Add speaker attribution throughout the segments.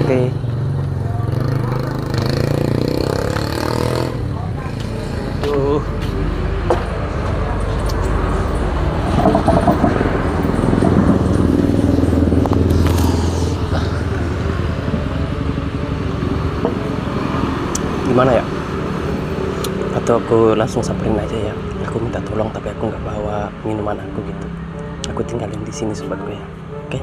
Speaker 1: Oke. Tuh. Gimana ya? Atau aku langsung samperin aja ya. Aku minta tolong tapi aku nggak bawa minuman aku gitu. Aku tinggalin di sini sobat gue ya. Oke?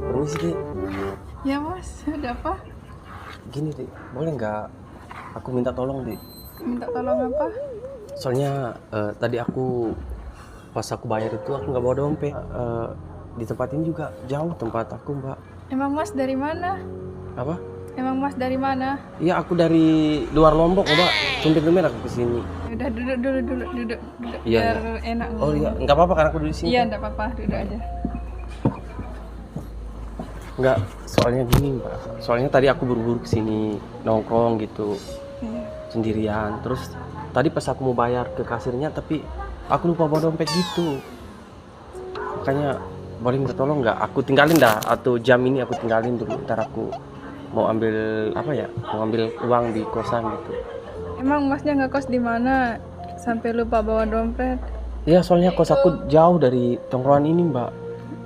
Speaker 1: Permisi, Dik.
Speaker 2: Ya mas, ada apa?
Speaker 1: Gini, Dik. Boleh nggak aku minta tolong, Dik?
Speaker 2: Minta tolong apa?
Speaker 1: Soalnya tadi pas aku bayar itu aku nggak bawa dompet. Di tempat ini juga jauh tempat aku, Mbak.
Speaker 2: Emang mas dari mana?
Speaker 1: Apa?
Speaker 2: Emang mas dari mana?
Speaker 1: Iya, aku dari luar Lombok, Mbak. Tumben-tumben aku kesini.
Speaker 2: Udah duduk
Speaker 1: Iya,
Speaker 2: biar
Speaker 1: iya.
Speaker 2: enak.
Speaker 1: Oh iya, nggak apa-apa kan aku duduk di sini.
Speaker 2: Iya, enggak apa-apa, duduk aja.
Speaker 1: Nggak, soalnya gini, Mbak. Soalnya tadi aku buru-buru kesini nongkrong gitu
Speaker 2: Iya.
Speaker 1: sendirian. Terus tadi pas aku mau bayar ke kasirnya, tapi aku lupa bawa dompet gitu. Makanya boleh minta tolong nggak? Aku tinggalin dah, atau jam ini aku tinggalin dulu. Ntar aku mau ambil apa ya? Mau ambil uang di kosan gitu.
Speaker 2: Emang masnya ngekos di mana? Sampai lupa bawa dompet.
Speaker 1: Ya soalnya kos aku jauh dari tongkrongan ini, Mbak.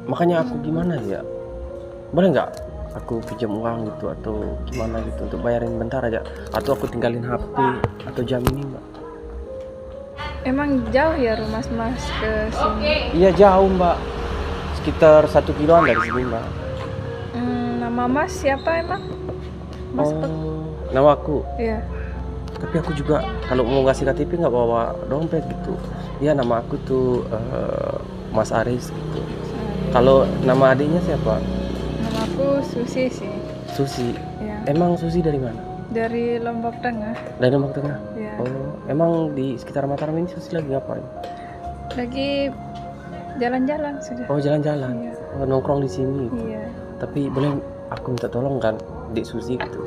Speaker 1: Makanya aku gimana ya? Boleh nggak aku pinjam uang gitu atau gimana gitu untuk bayarin bentar aja? Atau aku tinggalin HP atau jam ini, Mbak?
Speaker 2: Emang jauh ya rumah mas ke sini?
Speaker 1: Iya jauh, Mbak. Sekitar 1 kiloan dari sini, Mbak.
Speaker 2: Nama mas siapa emang? Mas
Speaker 1: Nama aku.
Speaker 2: Iya.
Speaker 1: Tapi aku juga kalau mau ngasih KTP nggak bawa dompet gitu. Iya, nama aku tuh Mas Aris gitu. Kalau nama adiknya siapa?
Speaker 2: Nama aku Susi sih.
Speaker 1: Susi.
Speaker 2: Iya.
Speaker 1: Emang Susi dari mana?
Speaker 2: Dari Lombok Tengah.
Speaker 1: Dari Lombok Tengah.
Speaker 2: Iya.
Speaker 1: Oh, emang di sekitar Mataram ini Susi lagi ngapain?
Speaker 2: Lagi jalan-jalan sudah.
Speaker 1: Oh, jalan-jalan.
Speaker 2: Iya.
Speaker 1: Oh, nongkrong di sini gitu.
Speaker 2: Iya.
Speaker 1: Tapi boleh aku minta tolong kan, Dik Susi gitu.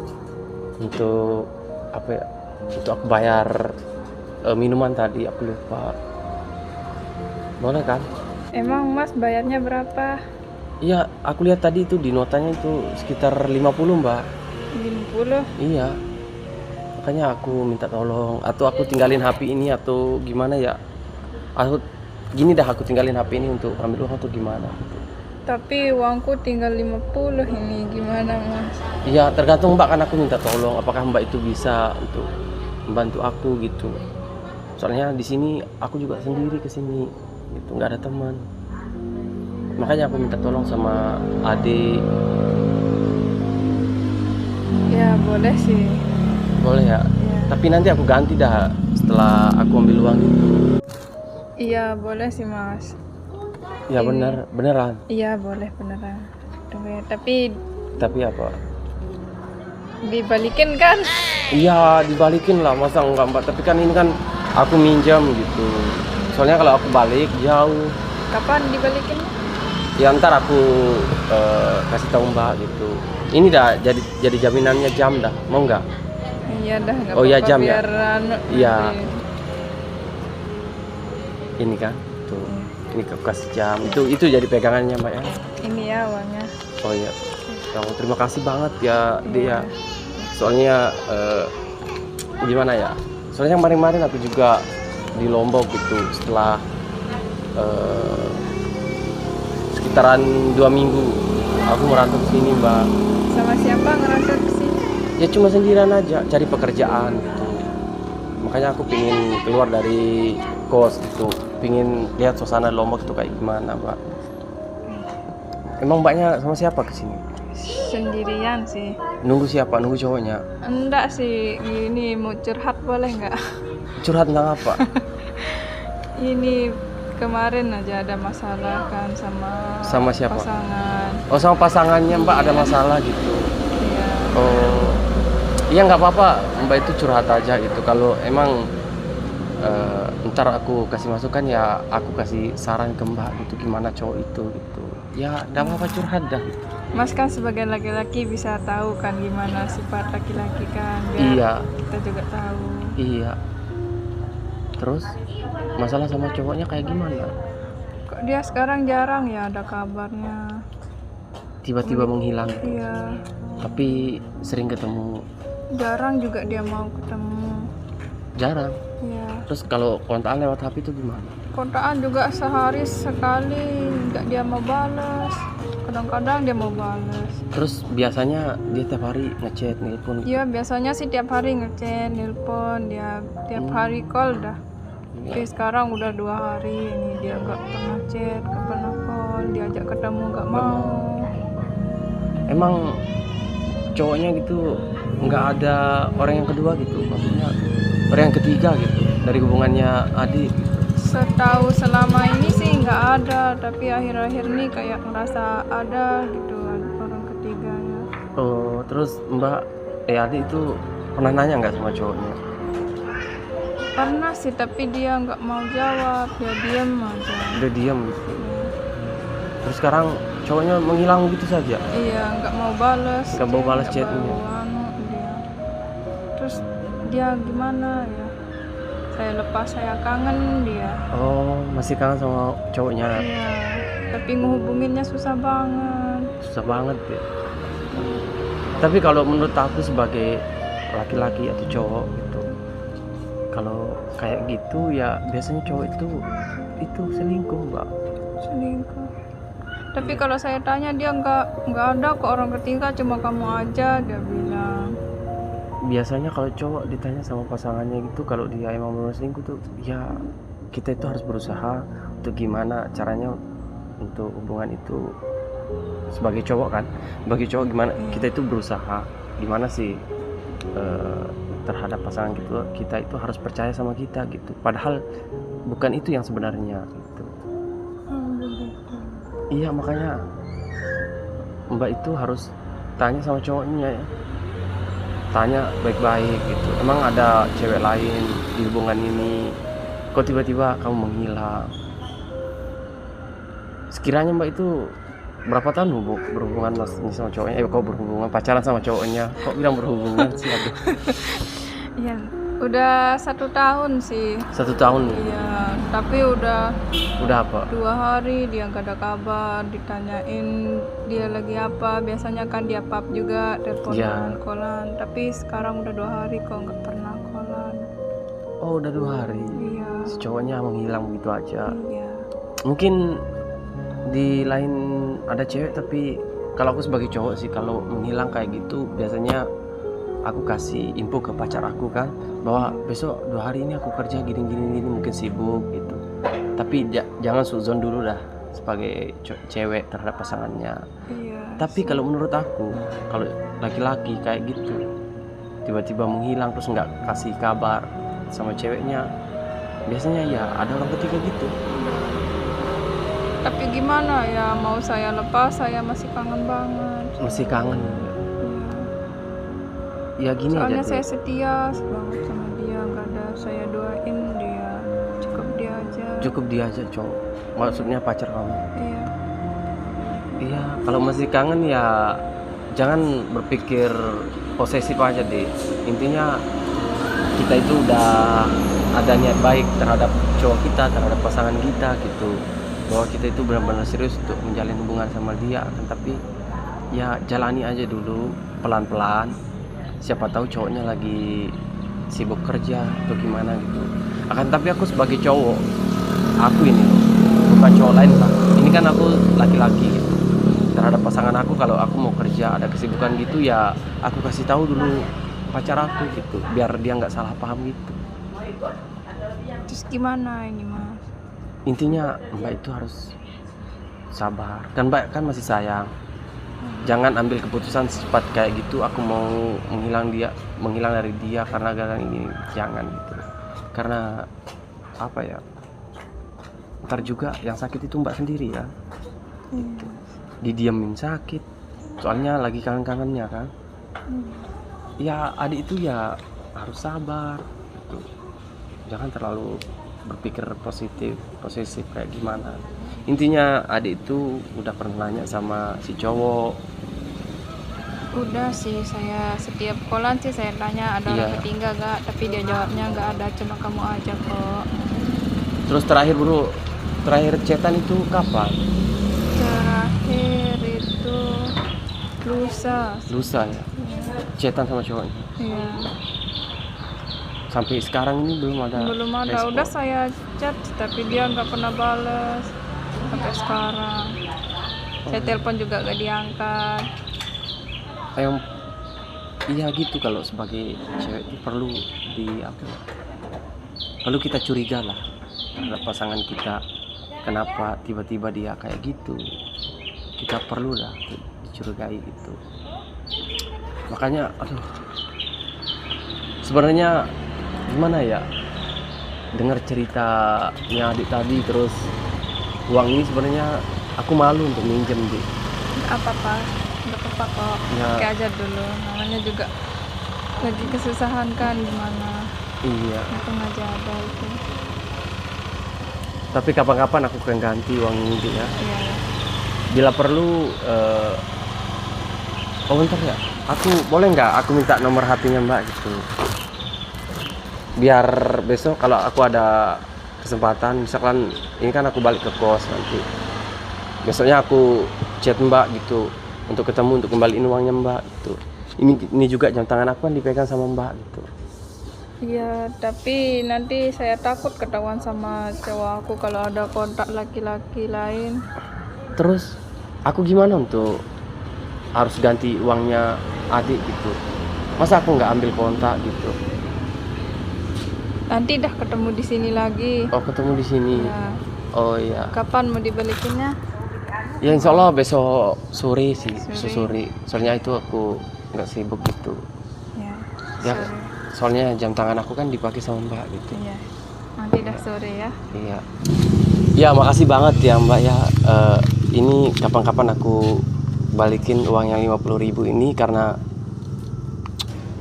Speaker 1: Untuk apa ya? Untuk aku bayar minuman tadi aku lupa. Boleh kan?
Speaker 2: Emang mas bayarnya berapa?
Speaker 1: Iya, aku lihat tadi itu di notanya itu sekitar 50, Mbak.
Speaker 2: 50.
Speaker 1: Iya. Makanya aku minta tolong atau aku tinggalin HP ini atau gimana ya? Aku gini dah, aku tinggalin HP ini untuk ambil uang atau gimana gitu.
Speaker 2: Tapi uangku tinggal 50 ini, gimana mas?
Speaker 1: Iya, tergantung Mbak, kan aku minta tolong apakah Mbak itu bisa untuk membantu aku gitu. Soalnya di sini aku juga sendiri kesini gitu, nggak ada teman. Makanya aku minta tolong sama adik.
Speaker 2: Ya boleh sih.
Speaker 1: Boleh ya?
Speaker 2: Ya.
Speaker 1: Tapi nanti aku ganti dah setelah aku ambil uang itu.
Speaker 2: Iya boleh sih mas.
Speaker 1: Ya
Speaker 2: Ini-
Speaker 1: beneran.
Speaker 2: Iya boleh beneran. Tapi
Speaker 1: Tapi apa?
Speaker 2: dibalikin kan?
Speaker 1: Iya, dibalikin lah, masa enggak, Mbak? Tapi kan ini kan aku minjam gitu. Soalnya kalau aku balik jauh.
Speaker 2: Kapan dibalikin?
Speaker 1: Ya ntar aku kasih tahu Mbak gitu. Ini dah jadi jaminannya jam dah. Mau nggak?
Speaker 2: Iya dah nggak
Speaker 1: Oh, iya,
Speaker 2: apa-apa,
Speaker 1: jam ya?
Speaker 2: biar anu,
Speaker 1: Iya.
Speaker 2: nanti.
Speaker 1: Ini kan. Tuh. Ini aku kasih jam. Itu jadi pegangannya, Mbak ya.
Speaker 2: Ini ya uangnya.
Speaker 1: Oh iya. Ya, terima kasih banget ya, Dek ya.
Speaker 2: Iya.
Speaker 1: Soalnya gimana ya? Soalnya kemarin-kemarin aku juga di Lombok gitu setelah sekitaran 2 minggu aku merantau ke sini, Mbak.
Speaker 2: Sama siapa ngerantau ke sini?
Speaker 1: Ya cuma sendirian aja cari pekerjaan gitu. Makanya aku pingin keluar dari kos gitu, pingin lihat suasana Lombok itu kayak gimana, Mbak. Emang Mbaknya sama siapa ke sini?
Speaker 2: Sendirian sih.
Speaker 1: Nunggu siapa? Nunggu cowoknya?
Speaker 2: Enggak sih, ini mau curhat boleh nggak?
Speaker 1: Curhat tentang apa?
Speaker 2: Ini kemarin aja ada masalah kan
Speaker 1: Sama siapa?
Speaker 2: pasangan.
Speaker 1: Oh, sama pasangannya Mbak ada masalah gitu.
Speaker 2: Iya.
Speaker 1: Oh, iya nggak apa-apa, Mbak itu curhat aja gitu. Kalau emang ntar aku kasih masukan ya, aku kasih saran ke Mbak gitu gimana cowok itu gitu. Ya nggak apa-apa, curhat dah gitu.
Speaker 2: Mas kan sebagai laki-laki bisa tahu kan gimana sifat laki-laki kan, biar
Speaker 1: Iya.
Speaker 2: kita juga tahu.
Speaker 1: Iya. Terus masalah sama cowoknya kayak gimana?
Speaker 2: Kok dia sekarang jarang ya ada kabarnya.
Speaker 1: Tiba-tiba menghilang.
Speaker 2: Iya,
Speaker 1: Tapi sering ketemu.
Speaker 2: jarang juga dia mau ketemu.
Speaker 1: Jarang.
Speaker 2: Iya,
Speaker 1: Terus kalau kontakan lewat HP itu gimana?
Speaker 2: kontaan juga sehari sekali nggak dia mau balas. Kadang-kadang dia mau balas.
Speaker 1: Terus biasanya dia tiap hari ngechat, nelpon.
Speaker 2: Iya, biasanya sih tiap hari ngechat, nelpon, dia tiap hari call dah. Tapi sekarang udah 2 hari ini dia nggak pernah chat, nggak pernah call, diajak ketemu nggak mau.
Speaker 1: Emang cowoknya gitu nggak ada orang yang kedua gitu, maksudnya orang yang ketiga gitu dari hubungannya adik gitu.
Speaker 2: Setahu selama ini sih nggak ada, tapi akhir-akhir ini kayak ngerasa ada gitu orang ketiganya.
Speaker 1: Oh, terus Mbak adik itu pernah nanya nggak sama cowoknya?
Speaker 2: Pernah sih, tapi dia nggak mau jawab, dia diem aja.
Speaker 1: Udah diam gitu. Terus sekarang cowoknya menghilang gitu saja.
Speaker 2: Iya, nggak mau balas.
Speaker 1: Nggak mau balas
Speaker 2: nggak
Speaker 1: chatnya.
Speaker 2: mau dia. Terus dia gimana ya? Saya lepas, saya kangen dia.
Speaker 1: Oh, masih kangen sama cowoknya.
Speaker 2: Iya, tapi ngehubunginnya susah banget.
Speaker 1: Susah banget ya. Tapi kalau menurut aku sebagai laki-laki atau cowok gitu, kalau kayak gitu ya biasanya cowok itu selingkuh, Mbak.
Speaker 2: Selingkuh. Tapi kalau saya tanya dia nggak ada kok orang ketiga, cuma kamu aja, dia bilang.
Speaker 1: Biasanya kalau cowok ditanya sama pasangannya gitu, kalau dia emang benar selingkuh tuh ya kita itu harus berusaha untuk gimana caranya untuk hubungan itu. Sebagai cowok kan, sebagai cowok gimana kita itu berusaha gimana sih terhadap pasangan kita itu harus percaya sama kita gitu, padahal bukan itu yang sebenarnya gitu.
Speaker 2: Begitu.
Speaker 1: Iya, makanya Mbak itu harus tanya sama cowoknya ya, tanya baik-baik gitu, emang ada cewek lain di hubungan ini, kok tiba-tiba kamu menghilang. Sekiranya Mbak itu berapa tahun berhubungan sama cowoknya? Kok berhubungan pacaran sama cowoknya? Kok bilang berhubungan sih? Aduh.
Speaker 2: Iya, udah 1 tahun sih.
Speaker 1: 1 tahun.
Speaker 2: Iya, tapi udah
Speaker 1: Apa?
Speaker 2: 2 hari dia nggak ada kabar, ditanyain dia lagi apa. Biasanya kan dia pap juga, teleponan,
Speaker 1: Iya.
Speaker 2: callan. Tapi sekarang udah 2 hari kok nggak pernah callan.
Speaker 1: Oh, udah 2 hari.
Speaker 2: Iya.
Speaker 1: Si cowoknya menghilang begitu aja.
Speaker 2: Iya.
Speaker 1: Mungkin di lain ada cewek, tapi kalau aku sebagai cowok sih kalau menghilang kayak gitu biasanya aku kasih info ke pacar aku kan, bahwa besok 2 hari ini aku kerja gini mungkin sibuk gitu. Tapi jangan suzon dulu dah sebagai cewek terhadap pasangannya.
Speaker 2: Iya.
Speaker 1: Tapi kalau menurut aku, kalau laki-laki kayak gitu tiba-tiba menghilang terus nggak kasih kabar sama ceweknya, biasanya ya ada orang ketiga gitu.
Speaker 2: Tapi gimana ya, mau saya lepas, saya masih kangen banget.
Speaker 1: Masih kangen. Ya gini
Speaker 2: Soalnya
Speaker 1: aja
Speaker 2: saya
Speaker 1: deh.
Speaker 2: setia banget sama dia, nggak ada, saya doain dia, cukup dia aja.
Speaker 1: Cukup dia aja cowok, maksudnya pacar kamu.
Speaker 2: Iya.
Speaker 1: Iya, kalau masih kangen ya jangan berpikir posesif aja deh. Intinya kita itu udah ada niat baik terhadap cowok kita, terhadap pasangan kita gitu, bahwa kita itu benar-benar serius untuk menjalin hubungan sama dia. Akan tapi ya jalani aja dulu pelan-pelan, siapa tahu cowoknya lagi sibuk kerja atau gimana gitu. Akan tapi aku sebagai cowok, aku ini loh, bukan cowok lain lah, ini kan aku laki-laki gitu, terhadap pasangan aku kalau aku mau kerja ada kesibukan gitu ya aku kasih tahu dulu pacar aku gitu, biar dia nggak salah paham gitu.
Speaker 2: Terus gimana ini mas?
Speaker 1: Intinya Mbak itu harus sabar, kan Mbak kan masih sayang. Jangan ambil keputusan secepat kayak gitu, aku mau menghilang dari dia karena gara ini, jangan gitu. Karena apa ya, ntar juga yang sakit itu Mbak sendiri ya. Gitu. Didiamin sakit, soalnya lagi kangen-kangennya kan. Ya adik itu ya harus sabar gitu. Jangan terlalu berpikir posesif kayak gimana. Intinya adik itu udah pernah nanya sama si cowok,
Speaker 2: Udah sih, saya setiap kolan sih saya tanya ada
Speaker 1: Iya.
Speaker 2: orang ketiga gak, tapi dia jawabnya nggak ada, cuma kamu aja kok.
Speaker 1: Terus terakhir bro, terakhir chatan itu kapan?
Speaker 2: Terakhir itu lusa.
Speaker 1: Lusa ya, chatan sama cowoknya.
Speaker 2: Iya.
Speaker 1: Sampai sekarang ini belum ada.
Speaker 2: Belum ada.
Speaker 1: respon.
Speaker 2: Udah saya chat tapi dia nggak pernah balas sampai sekarang. Saya telepon juga gak diangkat.
Speaker 1: Yang iya gitu, kalau sebagai cewek itu perlu perlu kita curiga lah terhadap pasangan kita. Kenapa tiba-tiba dia kayak gitu? Kita perlu lah dicurigai gitu. Makanya aduh, sebenarnya gimana ya, dengar ceritanya adik tadi, terus uang ini sebenarnya aku malu untuk minjem deh.
Speaker 2: Nggak apa-apa, nggak apa-apa kok.
Speaker 1: Ya.
Speaker 2: Pakai aja dulu. Namanya juga lagi kesusahan kan, gimana?
Speaker 1: Iya,
Speaker 2: Untung aja ada itu.
Speaker 1: tapi kapan-kapan aku akan ganti uang ini deh ya.
Speaker 2: Iya.
Speaker 1: Bila perlu oh bentar ya, aku boleh nggak aku minta nomor HP-nya mbak gitu, biar besok kalau aku ada kesempatan, misalkan ini kan aku balik ke kos nanti, besoknya aku chat mbak gitu untuk ketemu, untuk kembaliin uangnya mbak gitu. Ini juga jam tangan aku kan dipegang sama mbak gitu.
Speaker 2: Iya, tapi nanti saya takut ketahuan sama cowok aku kalau ada kontak laki-laki lain.
Speaker 1: Terus aku gimana untuk harus ganti uangnya adik gitu, masa aku nggak ambil kontak gitu?
Speaker 2: Nanti dah ketemu di sini lagi.
Speaker 1: Oh ketemu di sini.
Speaker 2: Ya.
Speaker 1: Oh iya.
Speaker 2: Kapan mau dibalikinnya?
Speaker 1: Ya insya Allah besok sore sih,
Speaker 2: Sore.
Speaker 1: besok sore. Soalnya itu aku nggak sibuk gitu.
Speaker 2: Ya.
Speaker 1: Ya,
Speaker 2: Sore.
Speaker 1: soalnya jam tangan aku kan dipakai sama mbak gitu.
Speaker 2: Iya. Nanti dah sore ya.
Speaker 1: Iya. Ya makasih banget ya mbak ya. Ini kapan-kapan aku balikin uang yang 50.000 ini, karena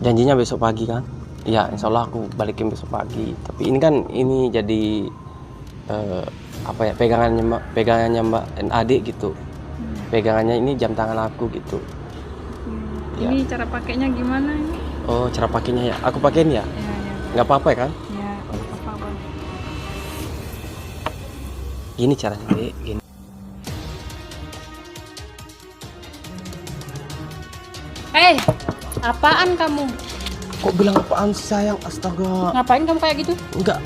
Speaker 1: janjinya besok pagi kan. Ya insya Allah aku balikin besok pagi. Tapi ini kan ini jadi apa ya, pegangannya mbak dan adik gitu. Pegangannya ini jam tangan aku gitu. Ya.
Speaker 2: Ini cara pakainya gimana ini?
Speaker 1: Oh cara pakainya ya, aku pakein ya,
Speaker 2: Ya, ya.
Speaker 1: nggak apa-apa ya kan?
Speaker 2: Ya, apa boleh.
Speaker 1: Gini caranya dek, gini.
Speaker 3: Apaan kamu?
Speaker 1: Kok bilang apaan sih sayang? Astaga.
Speaker 3: Ngapain kamu kayak gitu?
Speaker 1: Enggak.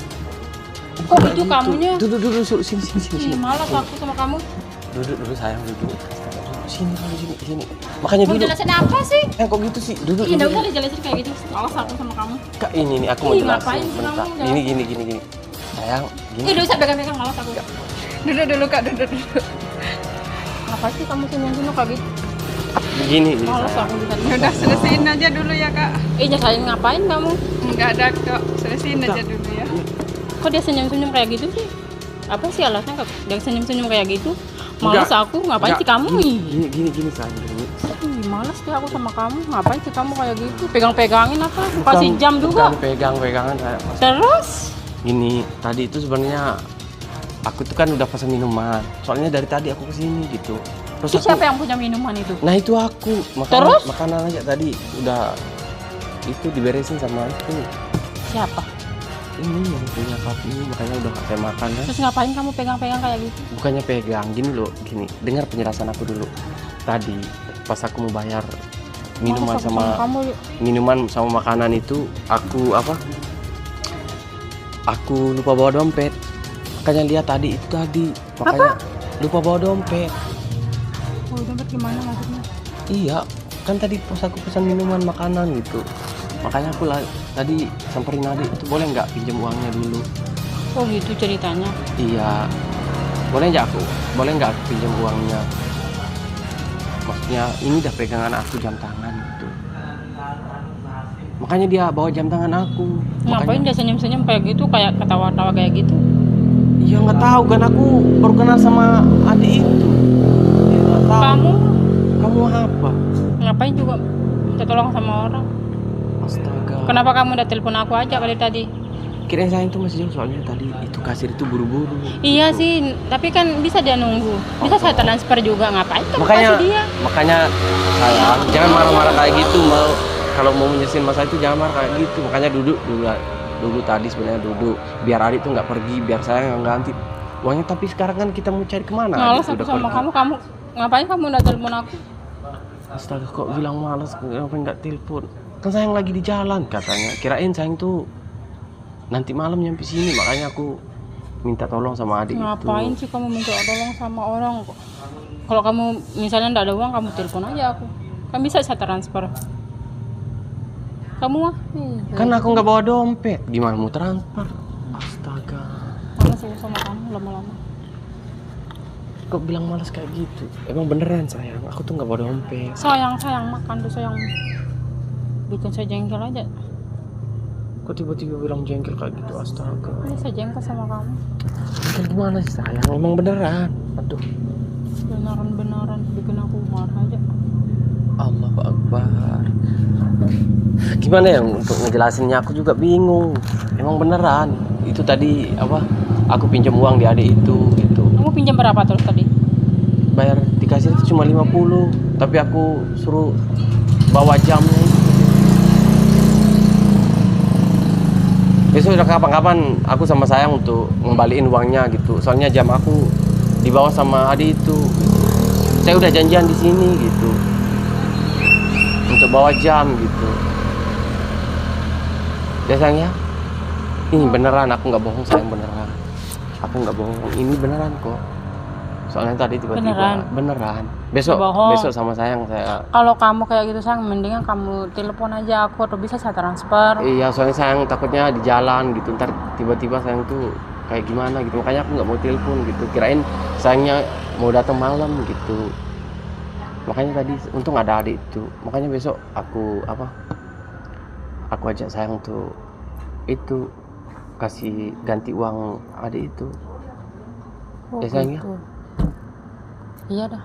Speaker 3: Kok
Speaker 1: Bukan
Speaker 3: gitu
Speaker 1: kayak
Speaker 3: kamunya?
Speaker 1: Duduk dulu, sini sini sini.
Speaker 3: Ih,
Speaker 1: sini.
Speaker 3: malas aku sama kamu.
Speaker 1: Duduk dulu sayang, duduk. Astaga, duduk. Sini kamu sini. Makanya
Speaker 3: Mau
Speaker 1: duduk.
Speaker 3: jelasin apa sih?
Speaker 1: Kok gitu sih? Duduk
Speaker 3: Ih, nggak
Speaker 1: dulu.
Speaker 3: usah dijelasin kayak gitu. Malas aku sama kamu.
Speaker 1: Kak ini nih aku mau
Speaker 3: Ih,
Speaker 1: jelasin.
Speaker 3: ngapain sih
Speaker 1: Bentar.
Speaker 3: kamu?
Speaker 1: Gini. Sayang,
Speaker 3: Ih,
Speaker 1: gini.
Speaker 3: udah usah pegang-pegang, malas aku.
Speaker 2: Duduk dulu Kak, duduk dulu.
Speaker 3: Apa sih kamu senyum-senyum kayak gitu?
Speaker 1: Gini
Speaker 3: Malas
Speaker 1: sayang.
Speaker 3: aku bisa.
Speaker 2: Ya udah selesaiin aja dulu ya Kak.
Speaker 3: Nyalain ngapain kamu?
Speaker 2: Enggak ada kok, selesaiin aja dulu ya.
Speaker 3: Kok dia senyum-senyum kayak gitu sih? Apa sih alasannya kok dia senyum-senyum kayak gitu? Malas
Speaker 1: Enggak.
Speaker 3: aku, ngapain
Speaker 1: Enggak,
Speaker 3: sih kamu? Ih,
Speaker 1: Gini sayang, gini.
Speaker 3: Ih, malas deh aku sama kamu. Ngapain sih kamu kayak gitu? Pegang-pegangin apa? Kasih jam juga.
Speaker 1: Bukan pegangan sayang.
Speaker 3: Terus?
Speaker 1: Gini, tadi itu sebenarnya aku tuh kan udah pesan minuman. Soalnya dari tadi aku kesini gitu. Terus
Speaker 3: Itu
Speaker 1: aku,
Speaker 3: siapa yang punya minuman itu?
Speaker 1: nah itu aku.
Speaker 3: Terus?
Speaker 1: Makanan aja tadi udah itu diberesin sama itu.
Speaker 3: Siapa?
Speaker 1: Ini yang punya kopi, makanya udah gak saya makan kan.
Speaker 3: Terus ngapain kamu pegang-pegang kayak gitu?
Speaker 1: Bukannya pegang, gini loh, gini. Dengar penjelasan aku dulu. Tadi pas aku mau bayar minuman
Speaker 3: Malas aku kamu.
Speaker 1: minuman sama makanan itu, aku apa? Aku lupa bawa dompet. Makanya lihat tadi itu tadi. Makanya lupa bawa dompet.
Speaker 3: Oh, dompet gimana maksudnya?
Speaker 1: Iya, kan tadi pas aku pesan minuman makanan gitu. Makanya aku tadi samperin adik itu, boleh nggak pinjam uangnya dulu?
Speaker 3: Oh gitu ceritanya.
Speaker 1: Iya, boleh nggak aku pinjam uangnya? Maksudnya ini udah pegangan aku jam tangan gitu. Makanya dia bawa jam tangan aku.
Speaker 3: Ngapain dia senyum-senyum kayak gitu, kayak ketawa-tawa kayak gitu?
Speaker 1: Iya nggak tahu kan, aku baru kenal sama adik itu. Dia nggak tahu. Kamu apa?
Speaker 3: Ngapain juga minta tolong sama orang?
Speaker 1: Astaga.
Speaker 3: Kenapa kamu udah telepon aku aja kali tadi?
Speaker 1: kirain sayang tuh masih jauh, soalnya tadi itu kasir itu buru-buru.
Speaker 3: Iya sih, tapi kan bisa dia nunggu. Bisa saya transfer juga, ngapain kamu
Speaker 1: Makanya
Speaker 3: kasih dia?
Speaker 1: makanya sayang jangan marah-marah kayak gitu. Kalau mau menyesin masa itu jangan marah kayak gitu. Makanya dulu tadi sebenarnya duduk biar adik tuh nggak pergi, biar saya nggak ganti uangnya. Tapi sekarang kan kita mau cari kemana?
Speaker 3: Malas
Speaker 1: Adik
Speaker 3: aku
Speaker 1: udah
Speaker 3: sama
Speaker 1: pergi.
Speaker 3: kamu ngapain kamu udah telepon aku?
Speaker 1: Astaga, kok bilang malas, kenapa nggak telepon? Kan sayang lagi di jalan katanya. Kirain sayang tuh nanti malam nyampe sini, makanya aku minta tolong sama adik
Speaker 3: Ngapain
Speaker 1: itu.
Speaker 3: sih kamu minta tolong sama orang kok? Kalau kamu misalnya nggak ada uang, kamu telepon aja aku. Kan bisa saya transfer. Kamu mah?
Speaker 1: Kan aku nggak bawa dompet, gimana mau transfer? Astaga,
Speaker 3: Malas aku sama kamu lama-lama.
Speaker 1: kok bilang malas kayak gitu? Emang beneran sayang, aku tuh nggak bawa dompet.
Speaker 3: Sayang makan tuh sayang. Bikin saya jengkel aja.
Speaker 1: Kok tiba-tiba bilang jengkel kayak gitu? Astaga,
Speaker 3: Ini saya jengkel sama kamu.
Speaker 1: kan gimana sih sayang? Emang beneran? Aduh,
Speaker 3: Beneran bikin aku marah aja.
Speaker 1: Allahu Akbar. Gimana ya untuk ngejelasinnya, aku juga bingung. Emang beneran itu tadi apa? Aku pinjam uang di adik itu gitu.
Speaker 3: Kamu pinjam berapa terus tadi?
Speaker 1: Bayar di kasir itu cuma 50, tapi aku suruh bawa jamnya itu. Besok udah kapan-kapan aku sama sayang untuk ngembaliin uangnya gitu. Soalnya jam aku dibawa sama adik itu. Saya udah janjian di sini gitu. Untuk bawa jam gitu. Ya sayang ya. Ini beneran, aku nggak bohong sayang, beneran. Aku nggak bohong, ini beneran kok. Soalnya tadi tiba-tiba beneran. Besok
Speaker 3: Bohong.
Speaker 1: besok sama sayang saya.
Speaker 3: Kalau kamu kayak gitu sayang, mendingan kamu telepon aja aku atau bisa saya transfer.
Speaker 1: Iya, soalnya sayang takutnya di jalan gitu. Ntar tiba-tiba sayang tuh kayak gimana gitu. Makanya aku nggak mau telepon gitu. Kirain sayangnya mau datang malam gitu. Makanya tadi untung ada adik itu. Makanya besok aku ajak sayang tuh itu kasih ganti uang adik itu.
Speaker 3: Oh,
Speaker 1: Ya sayang ya.
Speaker 3: gitu. Iya dah.